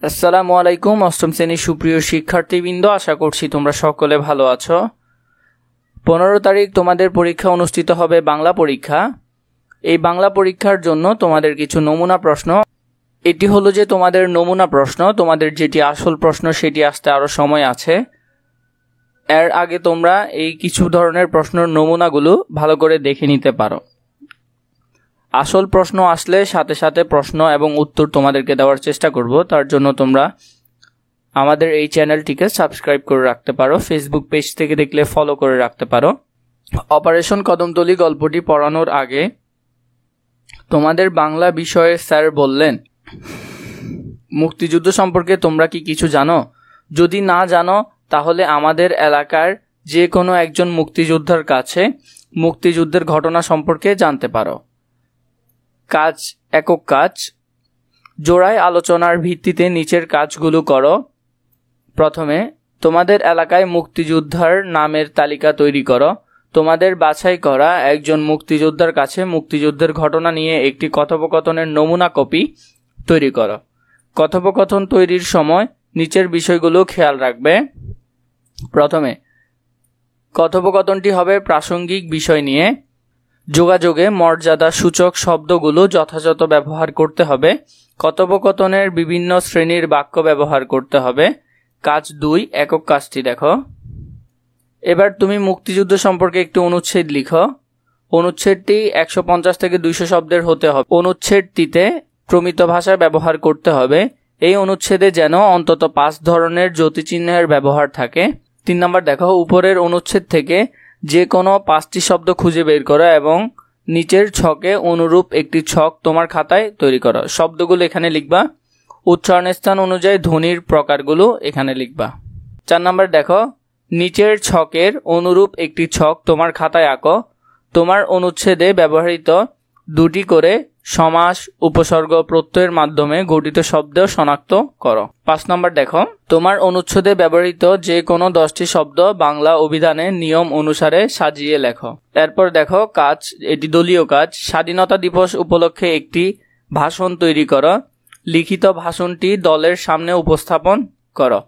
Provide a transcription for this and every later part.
আসসালামু আলাইকুম। অষ্টম শ্রেণীর সুপ্রিয় শিক্ষার্থীবৃন্দ, আশা করছি তোমরা সকলে ভালো আছো। 15 তারিখ তোমাদের পরীক্ষা অনুষ্ঠিত হবে, বাংলা পরীক্ষা। এই বাংলা পরীক্ষার জন্য তোমাদের কিছু নমুনা প্রশ্ন। এটি হলো যে তোমাদের নমুনা প্রশ্ন, তোমাদের যেটি আসল প্রশ্ন সেটি আসতে আরও সময় আছে। এর আগে তোমরা এই কিছু ধরনের প্রশ্নের নমুনাগুলো ভালো করে দেখে নিতে পারো। আসল প্রশ্ন আসলে সাথে সাথে প্রশ্ন এবং উত্তর তোমাদেরকে দেওয়ার চেষ্টা করব। তার জন্য তোমরা আমাদের এই চ্যানেলটিকে সাবস্ক্রাইব করে রাখতে পারো, ফেসবুক পেজ থেকে দেখলে ফলো করে রাখতে পারো। অপারেশন কদমতলী গল্পটি পড়ানোর আগে তোমাদের বাংলা বিষয়ের স্যার বললেন, মুক্তিযুদ্ধ সম্পর্কে তোমরা কি কিছু জানো? যদি না জানো তাহলে আমাদের এলাকার যে কোনো একজন মুক্তিযোদ্ধার কাছে মুক্তিযুদ্ধের ঘটনা সম্পর্কে জানতে পারো। কাজ, একক কাজ। জোড়ায় আলোচনার ভিত্তিতে নিচের কাজগুলো করো। প্রথমে, তোমাদের এলাকায় মুক্তিযোদ্ধার নামের তালিকা তৈরি করো। তোমাদের বাছাই করা একজন মুক্তিযোদ্ধার কাছে মুক্তিযুদ্ধের ঘটনা নিয়ে একটি কথোপকথনের নমুনা কপি তৈরি করো। কথোপকথন তৈরির সময় নিচের বিষয়গুলো খেয়াল রাখবে। প্রথমে, কথোপকথনটি হবে প্রাসঙ্গিক বিষয় নিয়ে। যোগাযোগে মর্যাদা সূচক শব্দগুলো যথাযথ ব্যবহার করতে হবে। কথোপকথনের বিভিন্ন শ্রেণীর বাক্য ব্যবহার করতে হবে। কাজ 2, একক কাজটি দেখো। এবার তুমি মুক্তিযুদ্ধ সম্পর্কে একটি অনুচ্ছেদ লিখো। অনুচ্ছেদটি 150 থেকে 200 শব্দের হতে হবে। অনুচ্ছেদটিতে প্রমিত ভাষা ব্যবহার করতে হবে। এই অনুচ্ছেদে যেন অন্তত 5 ধরনের যতিচিহ্নের ব্যবহার থাকে। 3 নম্বর দেখো, উপরের অনুচ্ছেদ থেকে যে কোনো 5টি শব্দ খুঁজে বের করো এবং নিচের ছকে অনুরূপ একটি ছক তোমার খাতায় তৈরি করো। শব্দগুলো এখানে লিখবা। উচ্চারণের স্থান অনুযায়ী ধ্বনির প্রকারগুলো এখানে লিখবা। 4 নম্বর দেখো, নিচের ছকের অনুরূপ একটি ছক তোমার খাতায় আঁকো। তোমার অনুচ্ছেদে ব্যবহৃত 2টি করে সমাস, উপসর্গ, প্রত্যয়ের মাধ্যমে গঠিত শব্দ শনাক্ত করো। 5 নম্বর দেখো, তোমার অনুচ্ছেদে ব্যবহৃত যে কোনো 10টি শব্দ বাংলা অভিধানের নিয়ম অনুসারে সাজিয়ে লেখো। এরপর দেখো কাজ, এটি দলীয় কাজ। স্বাধীনতা দিবস উপলক্ষে একটি ভাষণ তৈরি করো। লিখিত ভাষণটি দলের সামনে উপস্থাপন করো।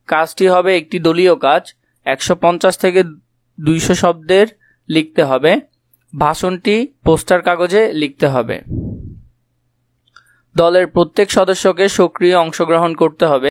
কাজটি হবে একটি দলীয় কাজ। 150 থেকে 200 শব্দের লিখতে হবে। ভাষণটি পোস্টার কাগজে লিখতে হবে। দলের প্রত্যেক সদস্যকে সক্রিয় অংশগ্রহণ করতে হবে।